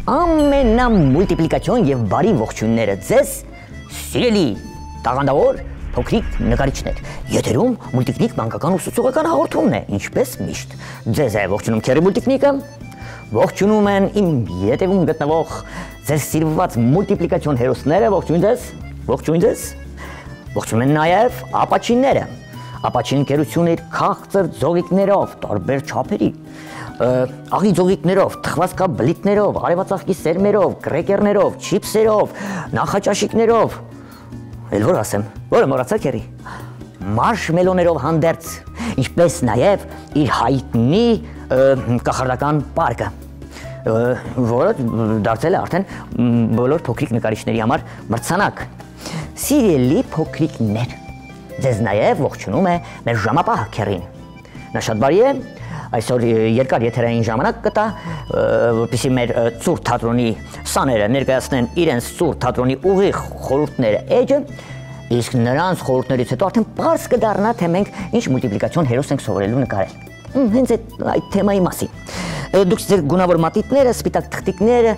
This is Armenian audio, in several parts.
Ամենամուլտիպլիկացիոն եւ բարի ողջույնները ձեզ, սիրելի տաղանդավոր փոքրիկ նկարիչներ։ Եթերում մուլտիկնիկ մանկական ուսուցողական հաղորդումն է, ինչպես միշտ։ Ձեզ է ողջունում Քերի Մուլտիկնիկը, ողջունում են իմ ետևում գտնվող ձեր սիրված մուլտիպլիկացիոն հերոսները, ողջույն ձեզ։ Ողջունում են նաեւ ապաչինները։ Ապաչին ընկերությունը իր քաղցր ձողիկներով, տարբեր չափերի աղի ձողիկներով, թխվածքա բլիթներով, արևածաղկի սերմերով, կրեկերներով, չիփսերով, նախաճաշիկներով, էլ որ ասեմ, որը մոռացա Քերի, մարշմելոներով հանդերձ, ինչպես նաև իր հայտնի կախարդական պարկը, որը դարձել է արդեն բոլոր փոքրիկ նկարիչների համար մրցանակ։ Սիրելի փոքրիկներ, ձեզ նաև ողջունում է մեր ժամապահ Քերին։ Նա շատ բարի է, այսօր երկար եթերային ժամանակ կտա, որպեսզի մեր ծուր թատրոնի սաները ներկայացնեն իրենց ծուր թատրոնի ուղիղ խորհուրդները էջը, իսկ նրանց խորհուրդներից հետո արդեն պարզ կդառնա, թե մենք ինչ մուլտիպլիկացիոն հերոս ենք սովորելու նկարել։ Հենց այդ թեմայի մասին։ Դուք ձեր գունավոր մատիտները, սպիտակ թղթիկները,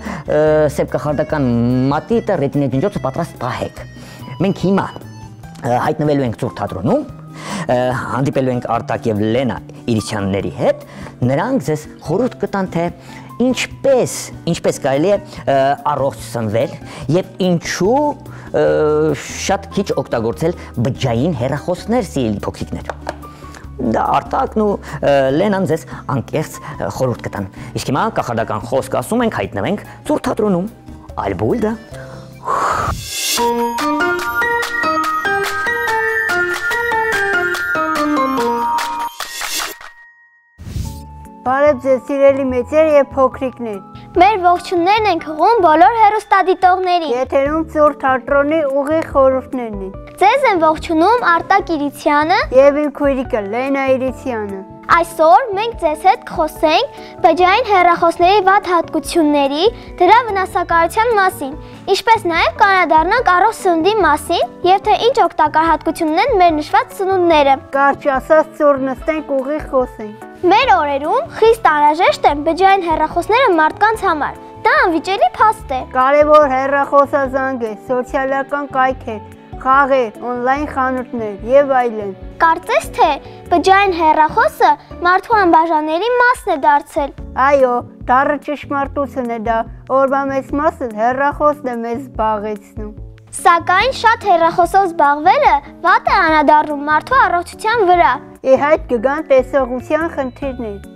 սև կախարդական մատիտը, ռետինե ջնջոցը պատրաստ պահեք։ Մենք հիմա հայտնվելու ենք ծուր թատրոնում, հանդիպելու ենք Արտակ եւ Լենա Իրիցյանների հետ, նրանք ձեզ խորհուրդ կտան, թե ինչպես կարելի է առողջ սնվել եւ ինչու շատ քիչ օգտագործել բջջային հեռախոսներ, սիրելի փոքրիկներ։ Դա Արտակն ու Լենան ձեզ անկեղծ խորհուրդ կտան։ Իսկ հիմա կախարդական խոսք ասում ենք, հայտնվենք ծուր թատրոնում։ Ալբուլդա։ Բարև ձեզ սիրելի մեծեր եւ փոքրիկներ։ Մեր ողջուններն ենք հղում բոլոր հեռուստադիտողներին։ Եթերում ծուր թատրոնի ուղիղ խորհուրդներն են։ Ձեզ են ողջունում Արտակ Իրիցյանը եւ իմ քույրիկը Լենա Իրիցյանը։ Այսօր մենք ձեզ հետ կխոսենք բջջային հեռախոսների վատ հատկությունների, դրա վնասակարության մասին, ինչպես նաև կանադառնանք առողջ սննդի մասին եւ թե ինչ օգտակար հատկություններ են մեր նշված սնունդները։ Կարճ ասած ծուր նստենք ուղիղ խոսենք։ Մեր օրերում խիստ անհրաժեշտ են բջջային հեռախոսները մարդկանց համար։ Դա անվիճելի փաստ է։ Կարևոր հեռախոսազանգ է, սոցիալական կայքեր, խաղեր, օնլայն խանութներ եւ այլն։ Կարծես թե բջջային հեռախոսը մարդու անբաժանելի մասն է դարձել։ Այո, դառը ճշմարտություն է դա, օրվա մեծ մասը հեռախոսն է մեզ զբաղեցնում։ Սակայն շատ հեռախոսով զբաղվելը վատ է անդրադառնում մարդու առողջության վրա։ Ի հայտ կգան տեսողության խնդիրներ։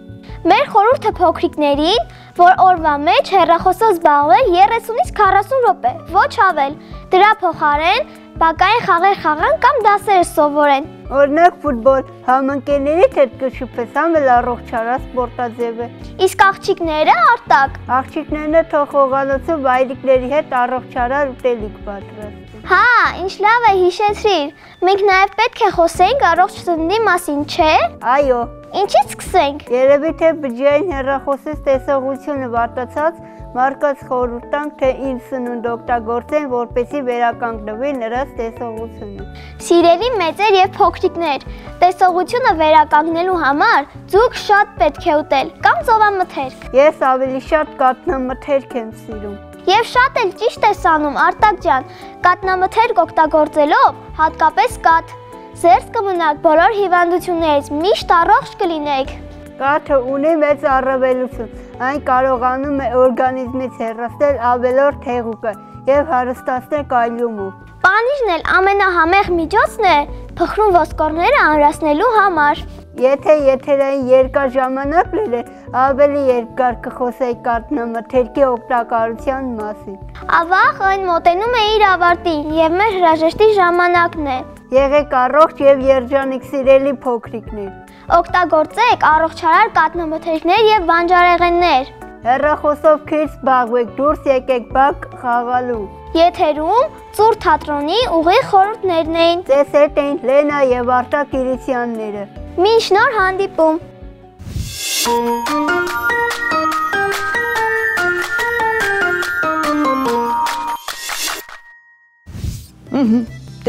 Մեր խորհուրդը փոքրիկներին, որ օրվա մեջ հեռախոսով զբաղվել 30-ից 40 րոպե, ոչ ավել։ Դրա փոխարեն բակային խաղեր խաղան կամ դասեր սովորեն։ Օրինակ ֆուտբոլ, համընկերներիդ հետ կշփես, համել առողջարա սպորտաձև է։ Իսկ աղջիկները Արտակ։ Աղջիկներն թող հողանոցում վայրիկների հետ առողջարար ուտելիք պատրաստեն։ Հա, ինչ լավ է հիշեցրիր։ Մենք նաև պետք է խոսենք առողջ սննդի մասին, չէ՞։ Այո։ Ինչից սկսենք։ Երևի թե բջջային հեռախոսից տեսողությունը վատացած մարդկանց խորհուրդ տանք, թե ինչ սնունդ օգտագործեն, որպեսզի վերականգնվի նրանց տեսողությունը։ Սիրելի մեծեր եւ փոքրիկներ, տեսողությունը վերականգնելու համար ձուկ շատ պետք է ուտել կամ ծովամթերք։ Ես ավելի շատ կաթնամթերք եմ սիրում։ Եվ շատ էլ ճիշտ ես անում, Արտակ ջան, կաթնամթերք օգտագործելով, հատկապես կաթ, զերծ կմնաք բոլոր հիվանդություններից, միշտ առողջ կլինեք։ Կաթը ունի մեծ առավելություն, այն կարողանում է օրգանիզմից հեռացնել ավելորդ հեղուկը եւ հարստացնել կալիումով։ Պանիրն էլ ամենահամեղ միջոցն է փխրուն ոսկորները անրացնելու համար։ Եթե եթերային երկար ժամանակ լինի, ավելի երկար կխոսեի կաթնամթերքի օգտակարության մասին։ Ավաղ այն մոտենում է իր ավարտին եւ մեր հրաժեշտի ժամանակն է։ Եղեք առողջ եւ երջանիկ սիրելի փոքրիկներ։ Օգտագործեք առողջարար կաթնամթերքներ եւ բանջարեղեններ։ Հեռախոսով քիչ զբաղվեք, դուրս եկեք բակ խաղալու։ Եթերում Ծուր թատրոնի ուղիղ խորհուրդներն էին։ Ձեզ հետ էին Լենա եւ Արտակ Իրիսյանները։ Մինչ նոր հանդիպում։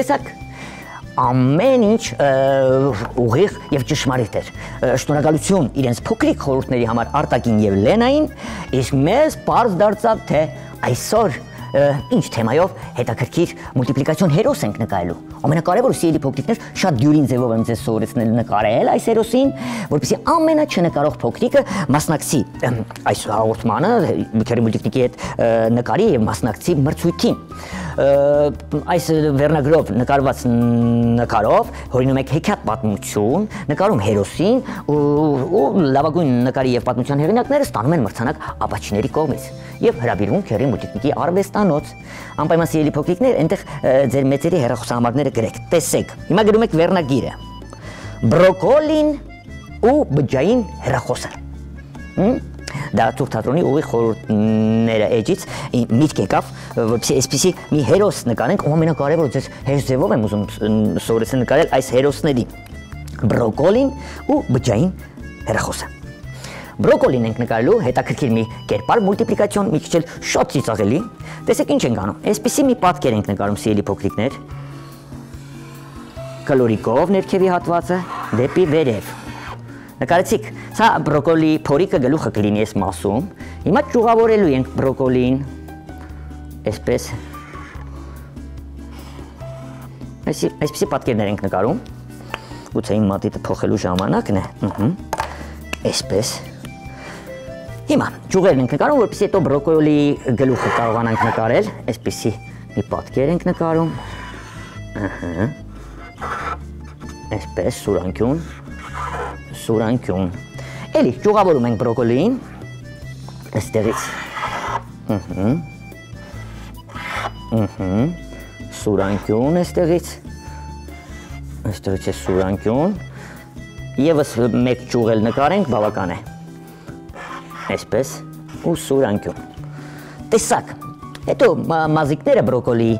Տեսակ ամեն ինչ ուղիղ եւ ճշմարիտ էր։ Շնորհակալություն իրենց փոքրիկ խորհուրդների համար Արտակին եւ Լենային, իսկ մեզ պարզ դարձավ, թե այսօր ինչ թեմայով հետաքրքիր մուլտիպլիկացիոն հերոս ենք նկարելու։ Ամենակարևորը սիրելի փոքրիկներ, շատ դյուրին ձևով եմ ձեզ սովորեցնել նկարել այս հերոսին, որպեսզի ամենաչնկարող փոքրիկը մասնակցի այս հաղորդմանը, Քերի մուլտիկնիկի հետ նկարի եւ մասնակցի մրցույթին։ Այս վերնագրով նկարված նկարով հորինում եք հեքիաթ պատմություն, նկարում հերոսին ու լավագույն նկարի եւ պատմության հեղինակները ստանում են մրցանակ Աբաչիների կողմից եւ հրավիրվում Քերի մուլտիկնիկի արվեստանոց։ Անպայման սիրելի փոքրիկներ, այնտեղ ձեր մեծերի հեռախոսահամարները գրեք, տեսեք։ Հիմա գրում եք վերնագիրը։ Բրոկոլին ու բջջային հեռախոսը։ Դա Ծուր թատրոնի ուղիղ խորհուրդները էջից միտք եկավ, որպեսզի այսպիսի մի հերոս նկարենք, ու ամենակարևորը ձեզ հեշտ ձևով եմ ուզում սովորեցնել նկարել այս հերոսների։ Բրոկոլին ու բջջային հեռախոսը։ Բրոկոլին ենք նկարելու հետաքրքիր մի կերպար, մուլտիպլիկացիոն, մի քիչ էլ շատ ծիծաղելի։ Տեսեք ինչ ենք անում։ Այսպիսի մի պատկեր ենք նկարում սիրելի փոքրիկներ։ Կլորիկով ներքևի հատվածը դեպի վերև։ Նկարեցիք, սա բրոկոլի փորիկը գլուխը կլինի այս մասում։ Հիմա ճյուղավորելու ենք բրոկոլին։ Այսպես։ Այսպիսի պատկերներ ենք նկարում։ Գուցե իմ մատիտը փոխելու ժամանակն է։ Այսպես։ Հիմա ճյուղերն ենք նկարում, որպեսզի հետո բրոկոլի գլուխը կարողանանք նկարել, այսպիսի մի պատկեր ենք նկարում։ Այսպես սուրանկյուն, սուրանկյուն։ Էլի ճյուղավորում ենք բրոկոլին, այստեղից։ Սուրանկյուն այստեղից։ Այստեղից է սուրանկյուն։ Եվս մեկ ճյուղ էլ նկարենք, բավական է։ Այսպես ու սուրանկյուն։ Տեսակ, հետո մազիկները բրոկոլի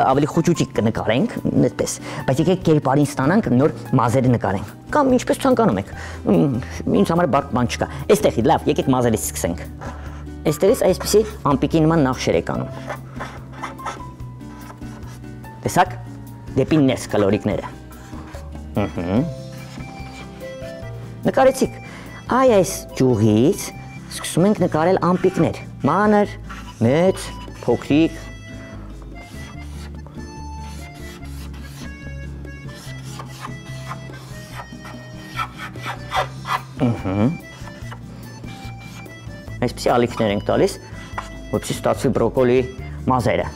ավելի խուճուճիկ կնկարենք, այդպես, բայց եկեք կերպարին ստանանք, նոր մազերը նկարենք, կամ ինչպես ցանկանում եք, ինձ համար բարդ բան չկա։ Այստեղի, լավ, եկեք մազերից սկսենք։ Այստեղից այսպիսի ամպիկի նման նախշեր եք անում։ Տեսակ, դեպի ներս կլորիկները։ Նկարեցիք, այս ճյուղից սկսում ենք նկարել ամպիկներ, մանր, մեծ, փոքրիկ։ Այսպիսի ալիքներ ենք տալիս, որպեսզի ստացվի բրոկոլի մազերը։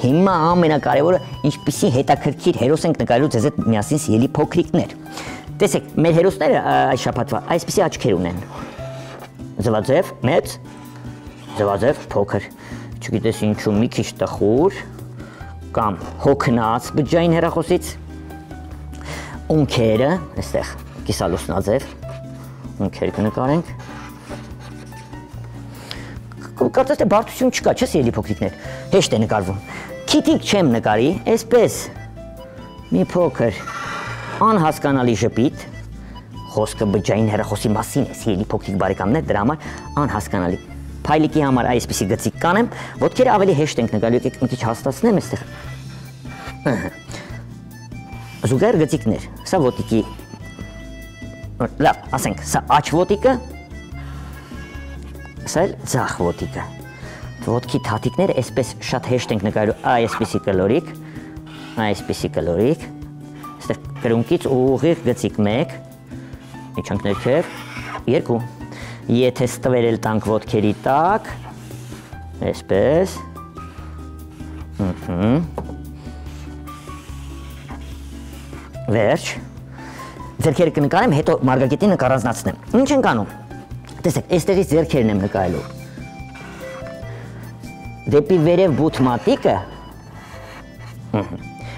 Հիմա ամենակարևորը ինչպիսի հետաքրքիր հերոս ենք նկարելու ձեզ հետ միասին սիրելի փոքրիկներ։ Տեսեք, մեր հերոսները այս շաբաթվա այսպիսի աչքեր ունեն։ Ձվաձև, մեծ, ձվաձև, փոքր։ Չգիտես ինչու մի քիչ տխուր կամ հոգնած բջջային հեռախոսից։ Ունքերը, այստեղ կիսալուսնաձև, ունքեր կնկարենք։ Կարծես թե բարդություն չկա, չէ՞ սիրելի փոքրիկներ։ Հեշտ է նկարվում։ Քիթիկ չեմ նկարի, այսպես մի փոքր անհասկանալի ժպիտ, խոսքը բջջային հեռախոսի մասին է, սիրելի փոքրիկ բարեկամներ, դրա համար անհասկանալի։ Փայլիկի համար այսպիսի գծիկ կանեմ, ոտքերը ավելի հեշտ ենք նկարելու, եկեք մի քիչ հաստացնեմ այստեղ։ Զուգահեռ գծիկներ, սա ոտիկի, լավ, ասենք, սա աջ ոտիկը, սա էլ ձախ ոտիկը։ Ոտքի թաթիկները այսպես շատ հեշտ ենք նկարելու, այսպիսի կլորիկ, այսպիսի կլորիկ, այստեղ կրունկից ուղիղ գծիկ 1, իջանք ներքև, 2, եթե ստվերել տանք ոտքերի տակ, այսպես, վերջ, ձերքերը կնկարեմ, հետո մարգագետինը կառանձնացնեմ։ Ինչ ենք անում, տեսեք, այստեղից ձերքերն եմ նկարելու, դեպի վերև բութ մատիկը,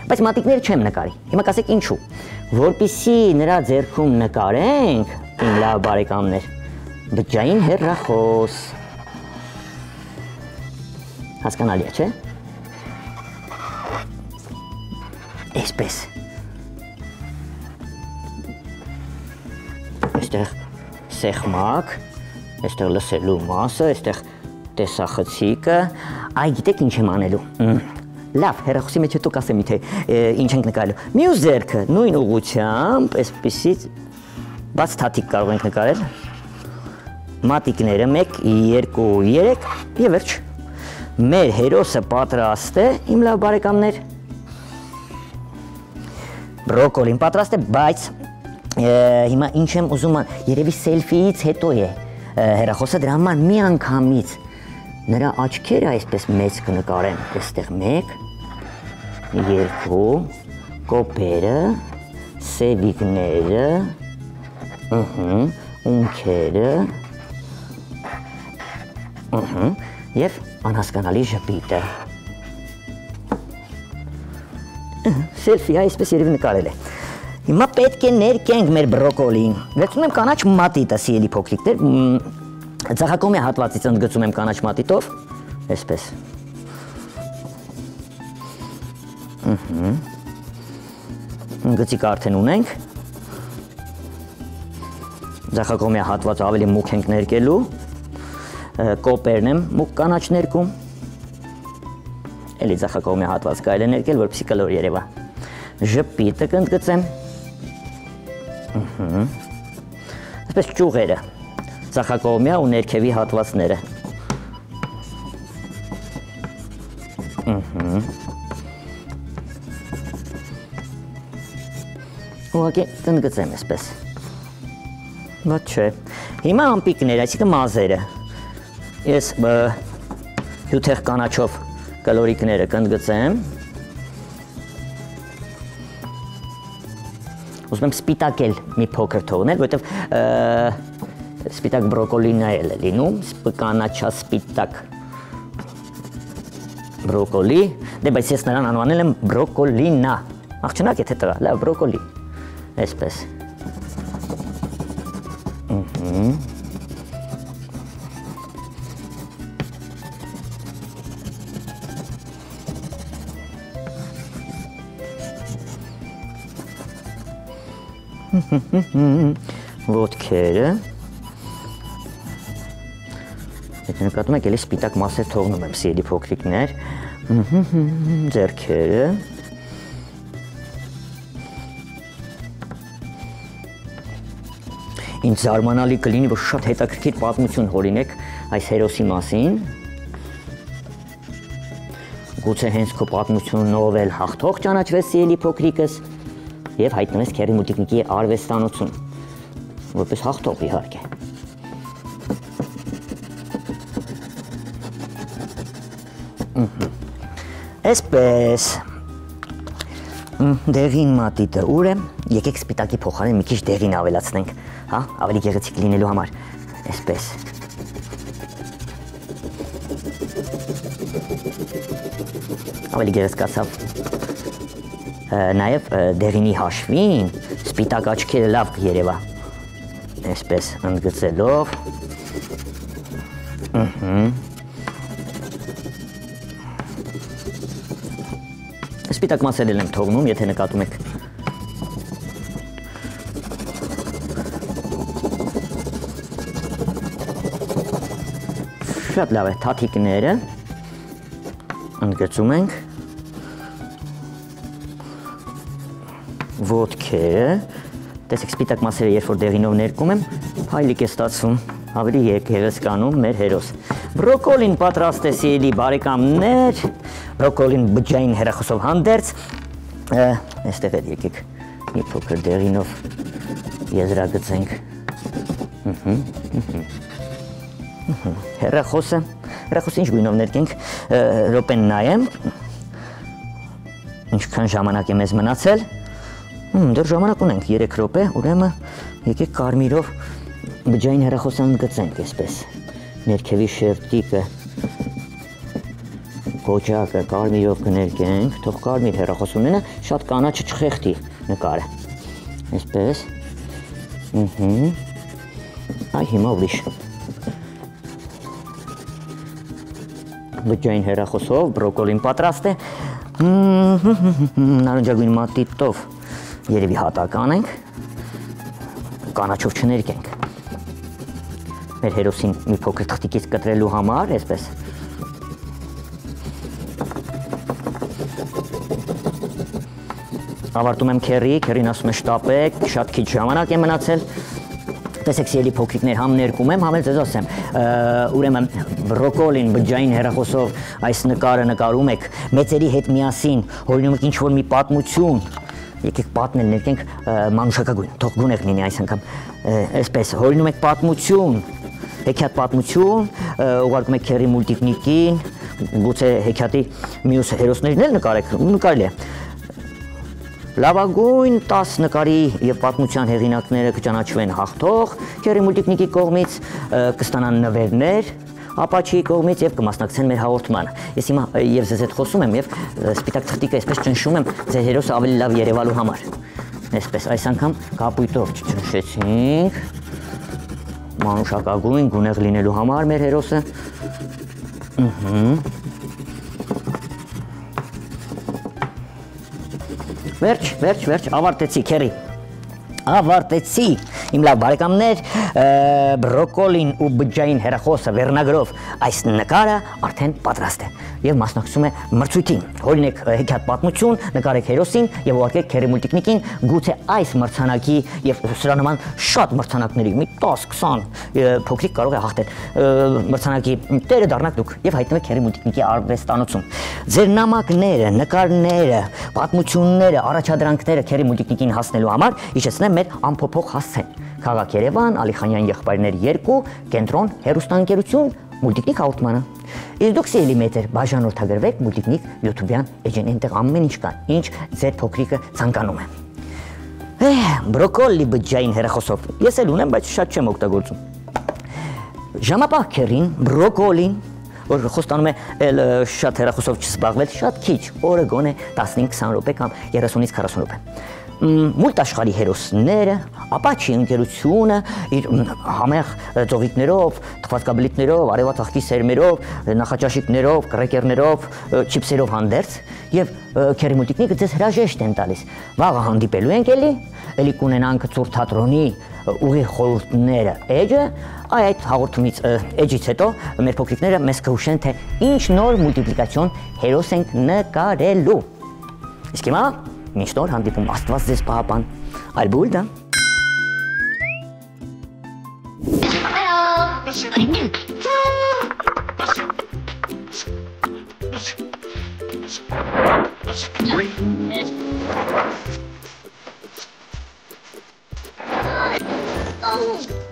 բայց մատիկները չեմ նկարի, հիմա կասեք ինչու, որպեսզի նրա ձեռքում նկարենք, Իմ լավ բարեկամներ, բջջային հեռախոս։ Հասկանալի է, չէ՞։ Այսպես։ Այստեղ սեղմակ, այստեղ լսելու մասը, այստեղ տեսախցիկը, այ գիտեք ինչ եմ անելու։ Լավ, հեռախոսի մեջ հետո կասեմ թե ինչ ենք նկարելու։ Մյուս ձեռքը նույն ուղղությամբ, այսպեսի բաց թաթիկ կարող ենք նկարել։ Մատիկները 1, 2, 3 եւ վերջ։ Մեր հերոսը պատրաստ է, իմ լավ բարեկամներ։ Բրոկոլին պատրաստ է, բայց հիմա ինչ եմ ուզում, երևի սելֆիից հետո է հեռախոսը, դրա համար մի անգամից նրա աչքերը այսպես մեծ կնկարեմ, այստեղ 1, 2, կոպերը, սևիկները, ունքերը, եւ անհասկանալի ժպիտը։ Սելֆի այսպես երևի նկարել է։ Հիմա պետք է ներկենք մեր բրոկոլին։ Վերցնում եմ կանաչ մատիտը, սիրելի փոքրիկներ, ձախակողմի հատվածից ընդգծում եմ կանաչ մատիտով, այսպես։ Ընդգծիկը արդեն ունենք։ Ձախակողմի հատվածը ավելի մուգ ենք ներկելու, կոպերն եմ մուգ կանաչ ներկում, էլի ձախակողմի հատված կարելի է ներկել, որպեսզի կլոր երևա։ Ժպիտը կընդգծեմ։ Այսպես ճյուղերը, ձախակողմյա ու ներքևի հատվածները։ Ուղղակի կընդգծեմ այսպես։ Բայց չէ։ Հիմա ամպիկներ, այսինքն մազերը։ Ես հյութեղ կանաչով կլորիկները կընդգծեմ։ Ուզում եմ սպիտակել մի փոքր թողնել, որովհետև սպիտակ բրոկոլին է լինում, կանաչասպիտակ բրոկոլի, դե բայց ես նրան անվանել եմ բրոկոլինա, աղջնակ եթե տղա, լավ բրոկոլի, այսպես։ Ոտքերը, եթե նկատում եք, էլի սպիտակ մասեր թողնում եմ, սիրելի փոքրիկներ, ձեռքերը, ինձ զարմանալի կլինի, որ շատ հետաքրքիր պատմություն հորինեք այս հերոսի մասին, գուցե հենց քո պատմությունով էլ հաղթող ճանաչվես, սիրելի փոքրիկս, և հայտնվես Քերի մուլտիկնիկի արվեստանոցում, որպես հաղթող իհարկե։ Այսպես, դեղին մատիտը ուր է, եկեք սպիտակի փոխարեն մի քիչ դեղին ավելացնենք, ավելի գեղեցիկ լինելու համար, այսպես։ Ավելի գեղեցկացավ։ Նաև դեղինի հաշվին սպիտակ աչքերը լավ կերևա, այսպես ընդգծելով, սպիտակ մասերել եմ թողնում, եթե նկատում եք, շատ լավ է, թաթիկները ընդգծում ենք, ոտքերը, տեսեք սպիտակ մասերը երբ որ դեղինով ներկում եմ, փայլիկ է ստացվում, ավելի գեղեցկանում մեր հերոս։ Բրոկոլին պատրաստ է, սիրելի բարեկամներ, բրոկոլին բջջային հեռախոսով հանդերձ, այստեղ էլ եկեք մի փոքր դեղինով եզրագծենք։ Հեռախոսը ինչ գույնով ներկենք, րոպեն նայեմ, ինչքան ժամանակ է մեզ մնացել, դեռ ժամանակ ունենք 3 րոպե, ուրեմն եկեք կարմիրով բջջային հեռախոսը ընդգծենք այսպես, ներքևի շերտիկը, կոճակը կարմիրով կներկենք, թող կարմիր հեռախոս ունենա, շատ կանաչ չխեղդի նկարը, այսպես, Այ հիմա ուրիշ։ Բջջային հեռախոսով բրոկոլին պատրաստ է։ Նարնջագույն մատիտով երևի հատակ անենք, կանաչով չներկենք։ Մեր հերոսին մի փոքր թղթիկից կտրելու համար, այսպես։ Ավարտում եմ քերին ասում է շտապեք, շատ քիչ ժամանակ է մնացել։ Տեսեք սիրելի փոքրիկներ, համ ներկում եմ, համ էլ ձեզ ասեմ, ուրեմն բրոկոլին բջջային հեռախոսով այս նկարը նկարում եք մեծերի հետ միասին, օրինակ ինչ-որ մի պատմություն, եկեք պատմել, ներկենք մանուշակագույն, թող գունեղ լինի այս անգամ, այսպես, հորինում եք պատմություն, հեքիաթ պատմություն, ուղարկում եք քերի մուլտիկնիկին, գուցե հեքիաթի մյուս հերոսներն էլ նկարել է։ Լավագույն 10 նկարի եւ պատմության հեղինակները կճանաչվեն հաղթող քերի մուլտիկնիկի կողմից, կստանան նվերներ Ապաչիի կողմից եւ կմասնակցեն մեր հաղորդմանը։ Ես հիմա եւ ձեզ հետ խոսում եմ եւ սպիտակ թղթիկը այսպես ճնշում եմ ձեր հերոսը ավելի լավ երևալու համար։ Այսպես այս անգամ կապույտով ճնշեցինք։ Մանուշակագույն գունեղ լինելու համար մեր հերոսը։ Վերջ, ավարտեցի, քերի, ավարտեցի, իմ լավ բարեկամներ, բրոկոլին ու բջջային հեռախոսը վերնագրով այս նկարը արդեն պատրաստ է և մասնակցում է մրցույթին, հորինեք հեքիաթ պատմություն, նկարեք հերոսին և ուղարկեք քերի մուլտիկնիկին, գուցե այս մրցանակի և սրա նման շատ մրցանակների, մի 10-20 փոքրիկ կարող է հաղթել, մրցանակի տերը դառնաք դուք և հայտնվեք քերի մուլտիկնիկի արվեստանոցում։ Ձեր նամակները, նկարները, պատմությունները, առաջադրանքները քերի մուլտիկնիկին հասնելու համար հիշեցնեմ մեր անփոփոխ հասցեն։ Քաղաք Երևան, Ալիխանյան եղբայրներ 2, կենտրոն, հեռուստաընկերություն, մուլտիկնիկ հաղորդմանը։ Իսկ դուք սիրելի մեծեր, բաժանորդագրվեք մուլտիկնիկ YouTube-յան էջին, այնտեղ ամեն ինչ կա, ինչ ձեր փոքրիկը ցանկանում է։ Բրոկոլի բջջային հեռախոսով։ Ես էլ ունեմ, բայց շատ չեմ օգտագործում։ Ժամապահ քերին, բրոկոլին, որ խոստանում է շատ հեռախոսով չզբաղվել, շատ քիչ, օրը գոնե 15-20 րոպե կամ 30-ից 40 րոպե։ Մուլտ աշխարհի հերոսները, Ապաչի ընկերությունը իր համեղ ծովիկներով, թխվածքաբլիթներով, արևածաղկի սերմերով, նախաճաշիկներով, կրեկերներով, չիպսերով հանդերձ եւ քերի մուլտիկնիկը ձեզ հրաժեշտ են տալիս։ Վաղը հանդիպելու ենք էլի կունենանք ծուր թատրոնի ուղիղ խորհուրդները էջը, այդ հաղորդումից էջից հետո մեր փոքրիկները մեզ կհուշեն, թե ինչ նոր մուլտիպլիկացիոն հերոս ենք նկարելու։ Իսկ հիմա մինչ նոր հանդիպում, Աստված ձեզ պահապան, Ալբուլդա։ Oh.